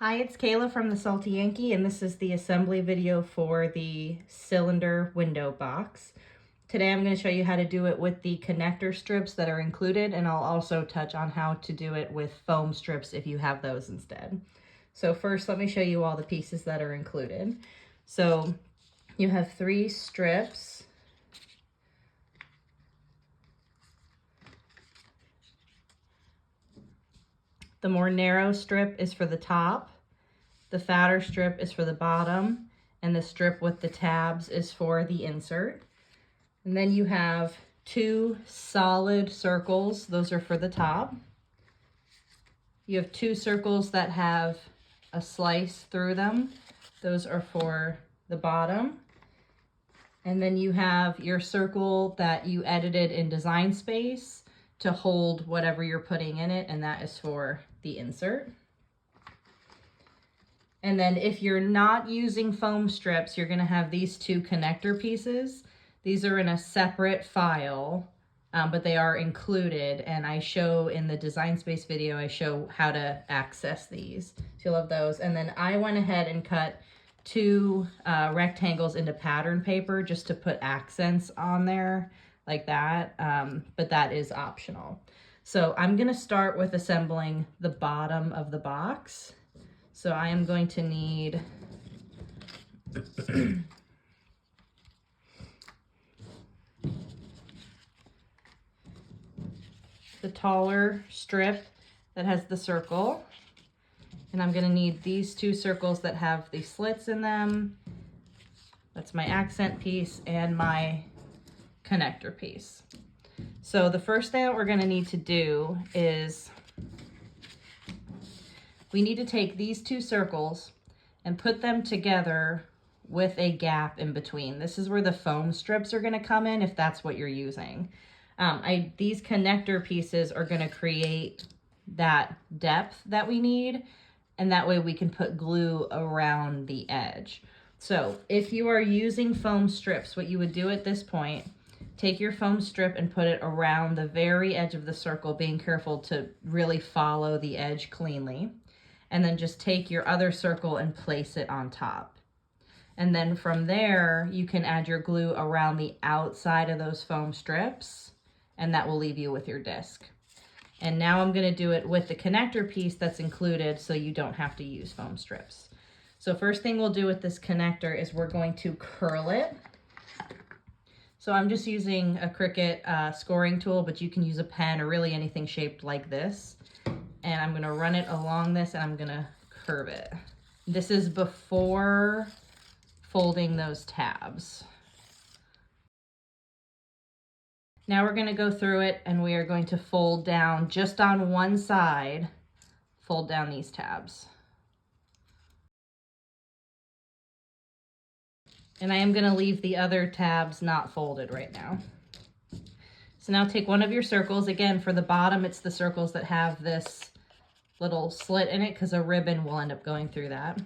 Hi, it's Kayla from the Salty Yankee, and this is the assembly video for the cylinder window box. Today I'm going to show you how to do it with the connector strips that are included, and I'll also touch on how to do it with foam strips if you have those instead. So first, let me show you all the pieces that are included. So you have 3 strips. The more narrow strip is for the top, the fatter strip is for the bottom, and the strip with the tabs is for the insert. And then you have 2 solid circles, those are for the top. You have 2 circles that have a slice through them, those are for the bottom. And then you have your circle that you edited in Design Space to hold whatever you're putting in it, and that is for the insert. And then if you're not using foam strips, you're going to have these 2 connector pieces. These are in a separate file, but they are included, and I show in the Design Space video, I show how to access these. So you'll have those. And then I went ahead and cut 2 rectangles into pattern paper just to put accents on there like that, but that is optional. So I'm going to start with assembling the bottom of the box. So I am going to need the taller strip that has the circle, and I'm going to need these 2 circles that have the slits in them. That's my accent piece and my connector piece. So the first thing that we're going to need to do is we need to take these 2 circles and put them together with a gap in between. This is where the foam strips are going to come in if that's what you're using. These connector pieces are going to create that depth that we need, and that way we can put glue around the edge. So if you are using foam strips, what you would do at this point, take your foam strip and put it around the very edge of the circle, being careful to really follow the edge cleanly. And then just take your other circle and place it on top. And then from there, you can add your glue around the outside of those foam strips, and that will leave you with your disc. And now I'm going to do it with the connector piece that's included, so you don't have to use foam strips. So first thing we'll do with this connector is we're going to curl it. So I'm just using a Cricut scoring tool, but you can use a pen or really anything shaped like this. And I'm going to run it along this, and I'm going to curve it. This is before folding those tabs. Now we're going to go through it, and we are going to fold down just on one side, fold down these tabs. And I am going to leave the other tabs not folded right now. So now take one of your circles. Again, for the bottom, it's the circles that have this little slit in it because a ribbon will end up going through that.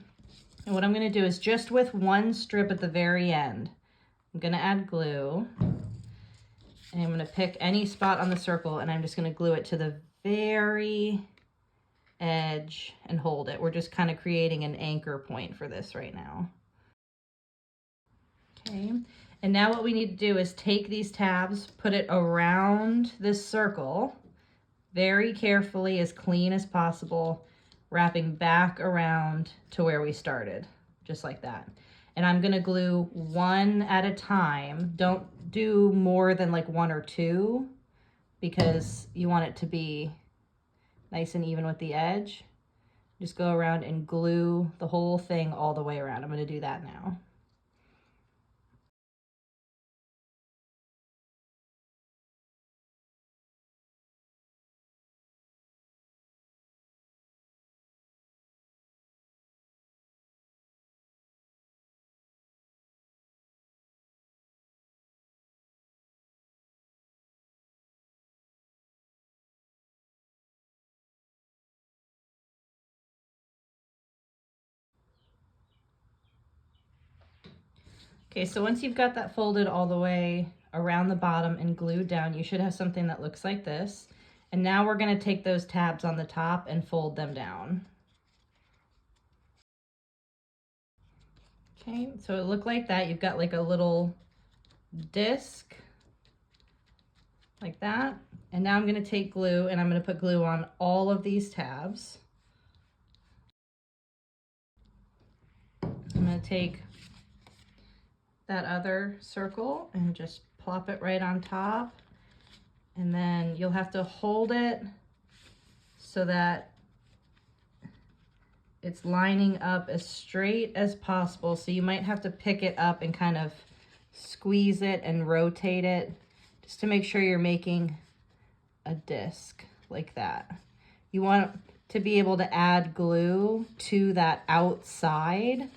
And what I'm going to do is just with one strip at the very end, I'm going to add glue. And I'm going to pick any spot on the circle, and I'm just going to glue it to the very edge and hold it. We're just kind of creating an anchor point for this right now. Okay, and now what we need to do is take these tabs, put it around this circle, very carefully, as clean as possible, wrapping back around to where we started, just like that. And I'm going to glue one at a time. Don't do more than like 1 or 2 because you want it to be nice and even with the edge. Just go around and glue the whole thing all the way around. I'm going to do that now. Okay, so once you've got that folded all the way around the bottom and glued down, you should have something that looks like this. And now we're going to take those tabs on the top and fold them down. Okay, so it looked like that. You've got like a little disc like that. And now I'm going to take glue and I'm going to put glue on all of these tabs. I'm going to take that other circle and just plop it right on top. And then you'll have to hold it so that it's lining up as straight as possible. So you might have to pick it up and kind of squeeze it and rotate it just to make sure you're making a disc like that. You want to be able to add glue to that outside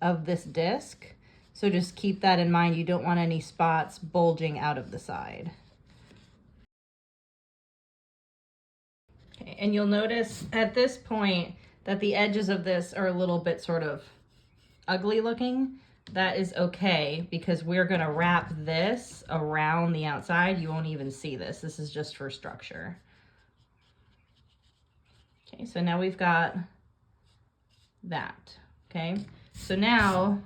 of this disc. So just keep that in mind. You don't want any spots bulging out of the side. Okay, and you'll notice at this point that the edges of this are a little bit sort of ugly looking. That is okay because we're gonna wrap this around the outside. You won't even see this. This is just for structure. Okay, so now we've got that, okay? So now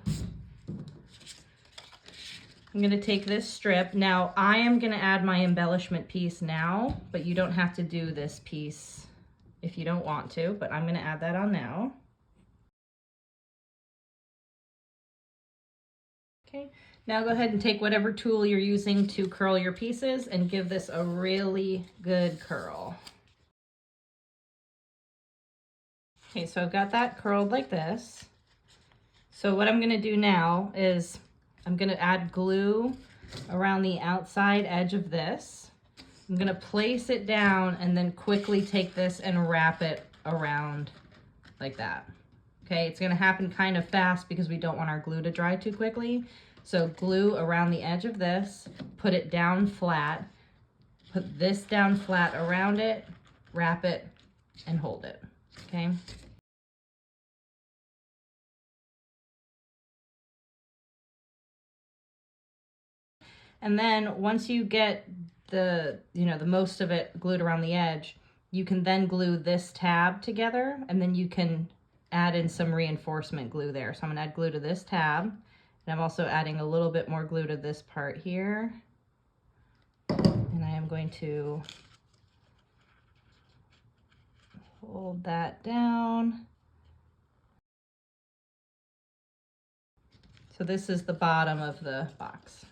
I'm gonna take this strip. Now I am gonna add my embellishment piece now, but you don't have to do this piece if you don't want to, but I'm gonna add that on now. Okay, now go ahead and take whatever tool you're using to curl your pieces and give this a really good curl. Okay, so I've got that curled like this. So what I'm gonna do now is I'm gonna add glue around the outside edge of this. I'm gonna place it down and then quickly take this and wrap it around like that. Okay, it's gonna happen kind of fast because we don't want our glue to dry too quickly. So glue around the edge of this, put it down flat, put this down flat around it, wrap it, and hold it, okay? And then once you get the most of it glued around the edge, you can then glue this tab together and then you can add in some reinforcement glue there. So I'm gonna add glue to this tab and I'm also adding a little bit more glue to this part here. And I am going to hold that down. So this is the bottom of the box.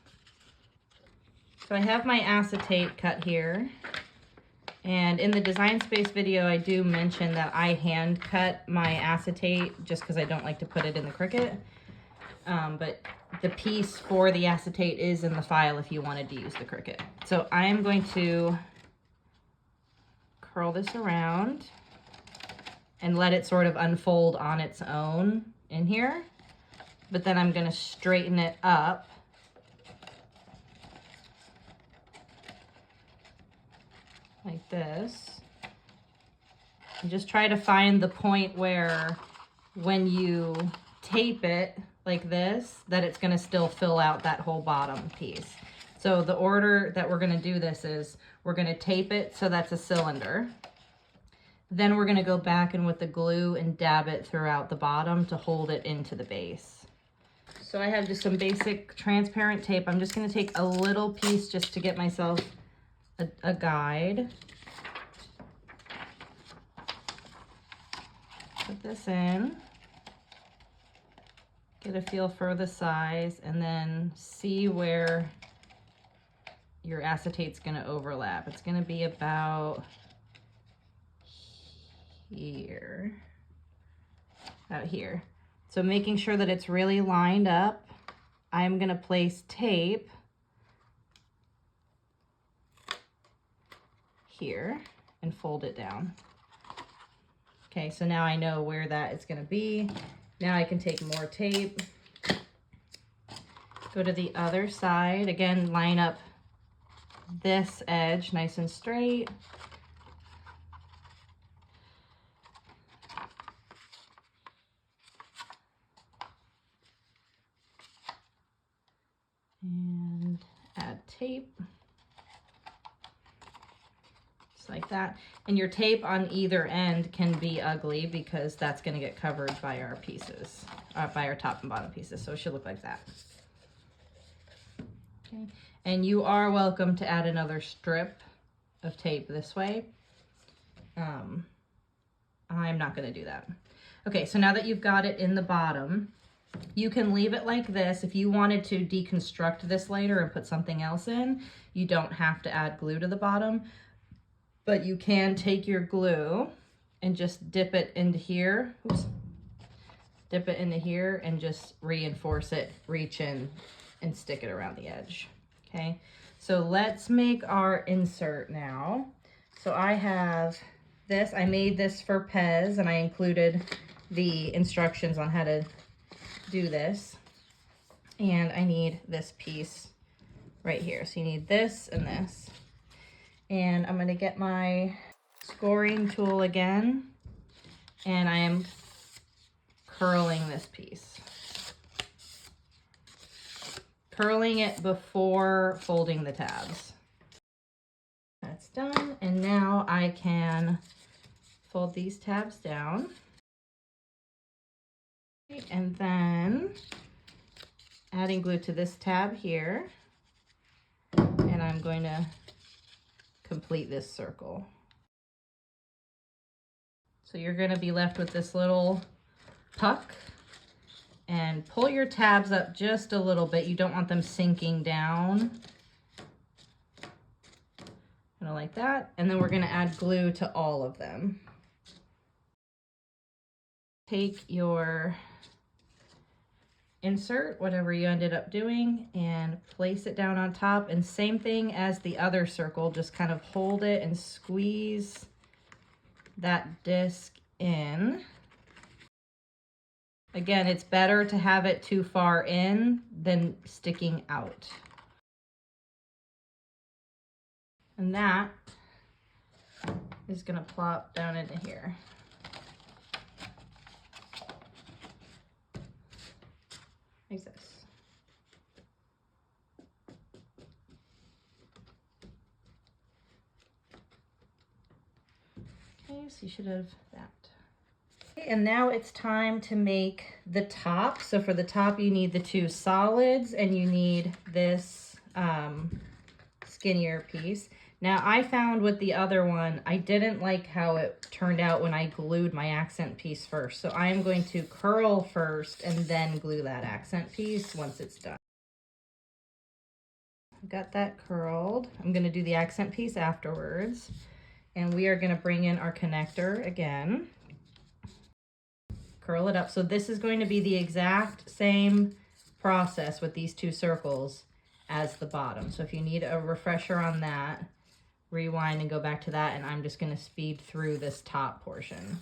So I have my acetate cut here. And in the Design Space video, I do mention that I hand cut my acetate just because I don't like to put it in the Cricut. But the piece for the acetate is in the file if you wanted to use the Cricut. So I am going to curl this around and let it sort of unfold on its own in here. But then I'm going to straighten it up. Like this. And just try to find the point where when you tape it like this, that it's going to still fill out that whole bottom piece. So the order that we're going to do this is we're going to tape it so that's a cylinder. Then we're going to go back in with the glue and dab it throughout the bottom to hold it into the base. So I have just some basic transparent tape. I'm just going to take a little piece just to get myself a guide. Put this in, get a feel for the size, and then see where your acetate's going to overlap. It's going to be about here, out here. So making sure that it's really lined up, I'm going to place tape here and fold it down. Okay, so now I know where that is going to be. Now I can take more tape, go to the other side, again, line up this edge nice and straight. And add tape. just like that. And your tape on either end can be ugly because that's going to get covered by our pieces, by our top and bottom pieces. So it should look like that. Okay. And you are welcome to add another strip of tape this way. I'm not going to do that. Okay, so now that you've got it in the bottom, you can leave it like this. If you wanted to deconstruct this later and put something else in, you don't have to add glue to the bottom, but you can take your glue and just dip it into here. Oops. Dip it into here and just reinforce it, reach in and stick it around the edge. Okay, so let's make our insert now. So I have this, I made this for Pez and I included the instructions on how to do this. And I need this piece right here. So you need this and this. And I'm gonna get my scoring tool again and I am curling this piece. Curling it before folding the tabs. That's done, and now I can fold these tabs down. And then adding glue to this tab here, and I'm going to complete this circle. So you're going to be left with this little puck, and pull your tabs up just a little bit. You don't want them sinking down. Kind of like that. And then we're going to add glue to all of them. Take your insert, whatever you ended up doing, and place it down on top. And same thing as the other circle, just kind of hold it and squeeze that disc in. Again, it's better to have it too far in than sticking out. And that is going to plop down into here. Like this. Okay, so you should have that. And now it's time to make the top. So for the top, you need the two solids and you need this skinnier piece. Now I found with the other one, I didn't like how it turned out when I glued my accent piece first. So I am going to curl first and then glue that accent piece once it's done. I've got that curled. I'm going to do the accent piece afterwards. And we are going to bring in our connector again. Curl it up. So this is going to be the exact same process with these two circles as the bottom. So if you need a refresher on that, rewind and go back to that, and I'm just going to speed through this top portion.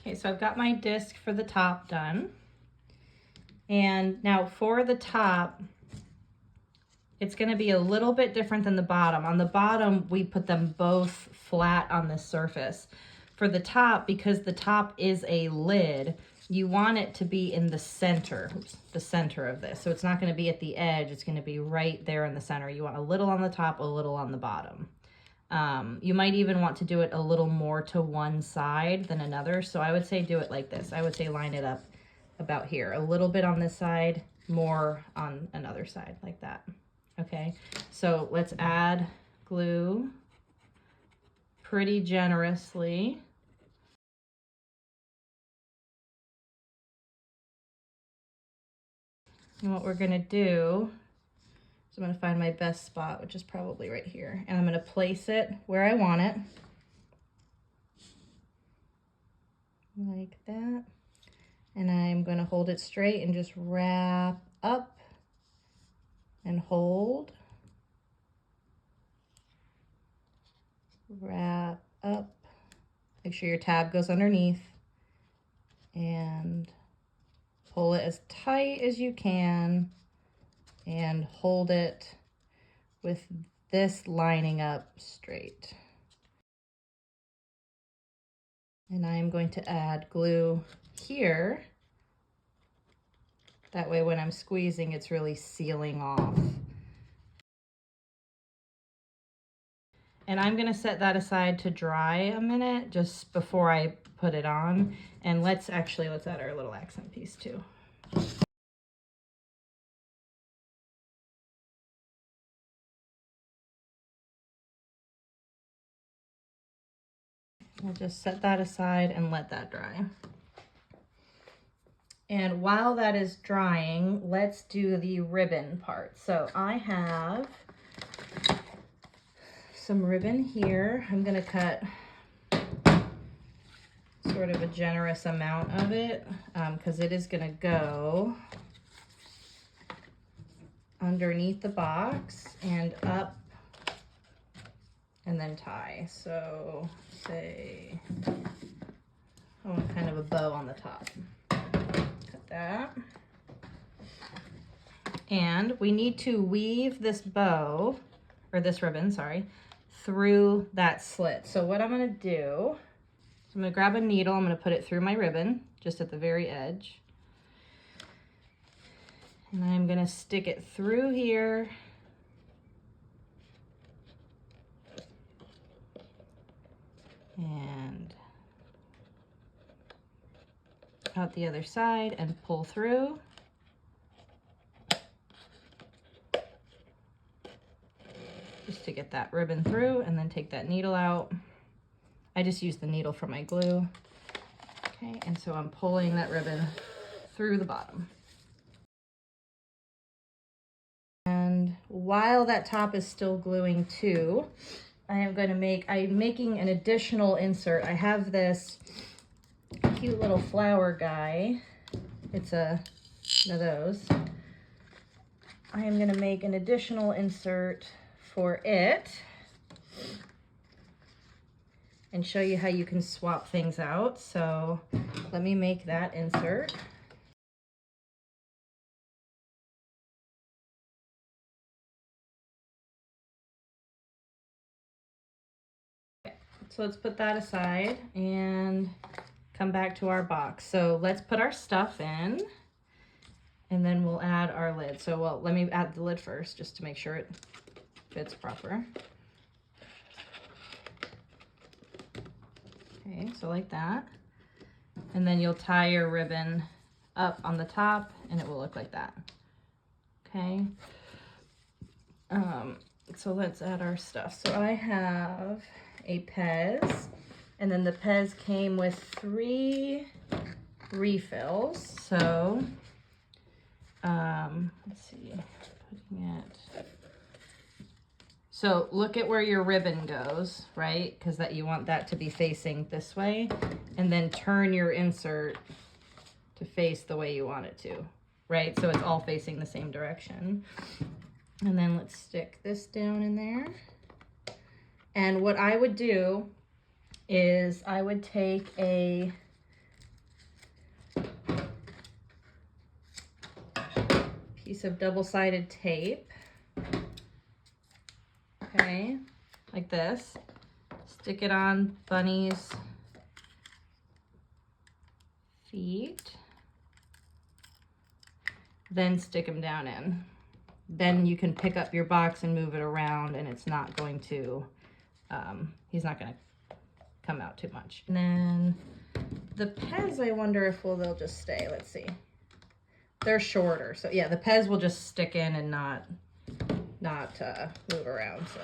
Okay, so I've got my disc for the top done. And now for the top, it's going to be a little bit different than the bottom. On the bottom, we put them both flat on the surface. For the top, because the top is a lid, you want it to be in the center, the center of this. So it's not going to be at the edge, it's going to be right there in the center. You want a little on the top, a little on the bottom. You might even want to do it a little more to one side than another. So I would say do it like this. I would say line it up about here. A little bit on this side, more on another side, like that. Okay, so let's add glue pretty generously. And what we're gonna do, so I'm going to find my best spot, which is probably right here. And I'm going to place it where I want it. Like that. And I'm going to hold it straight and just wrap up and hold Make sure your tab goes underneath and pull it as tight as you can and hold it with this lining up straight. And I am going to add glue here. That way when I'm squeezing, it's really sealing off. And I'm gonna set that aside to dry a minute just before I put it on. And let's add our little accent piece too. We'll just set that aside and let that dry. And while that is drying, let's do the ribbon part. So I have some ribbon here. I'm gonna cut sort of a generous amount of it because it is gonna go underneath the box and up and then tie. So say, I want kind of a bow on the top. Cut that. And we need to weave this bow, or this ribbon, sorry, through that slit. So what I'm gonna do, I'm gonna grab a needle, I'm gonna put it through my ribbon, just at the very edge. And I'm gonna stick it through here. And out the other side and pull through. Just to get that ribbon through, and then take that needle out. I just use the needle for my glue. Okay, and so I'm pulling that ribbon through the bottom. And while that top is still gluing too, I'm making an additional insert. I have this cute little flower guy. It's one of those. I am gonna make an additional insert for it and show you how you can swap things out. So let me make that insert. So let's put that aside and come back to our box. So let's put our stuff in and then we'll add our lid. So well, let me add the lid first just to make sure it fits proper. Okay, so like that. And then you'll tie your ribbon up on the top and it will look like that. Okay. So let's add our stuff. So I have a Pez, and then the Pez came with 3 refills. So let's see, putting it. So look at where your ribbon goes, right? Because that you want that to be facing this way, and then turn your insert to face the way you want it to, right? So it's all facing the same direction. And then let's stick this down in there. And what I would do is I would take a piece of double-sided tape, okay, like this, stick it on Bunny's feet, then stick him down in. Then you can pick up your box and move it around and it's not going to, he's not gonna come out too much. And then the Pez, I wonder if they'll just stay, let's see. They're shorter, so yeah, the Pez will just stick in and not move around, so.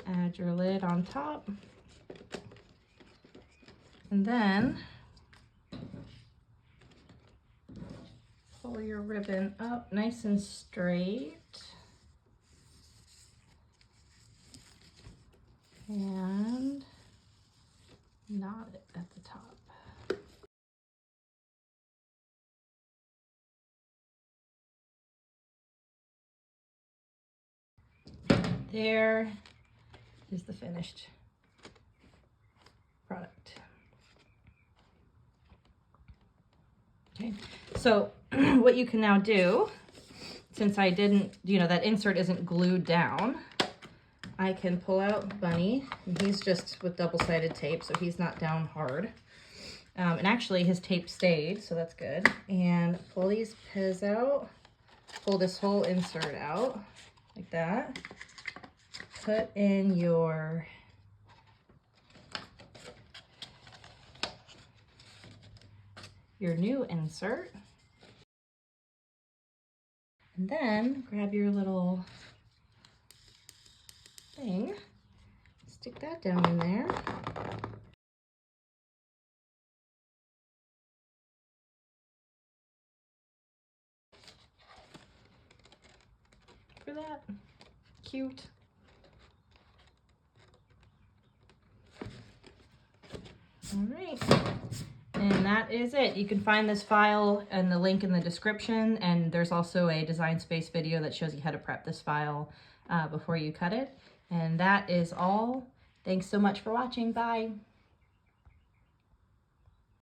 Add your lid on top. And then pull your ribbon up nice and straight. And knot it at the top. there is the finished product. Okay, so what you can now do, since I didn't, that insert isn't glued down, I can pull out Bunny, and he's just with double-sided tape, so he's not down hard. And actually his tape stayed, so that's good. And pull these pins out, pull this whole insert out, like that. Put in your new insert. And then grab your little thing, stick that down in there. For that, cute. All right. And that is it. You can find this file and the link in the description, and there's also a Design Space video that shows you how to prep this file before you cut it. And that is all. Thanks so much for watching. Bye.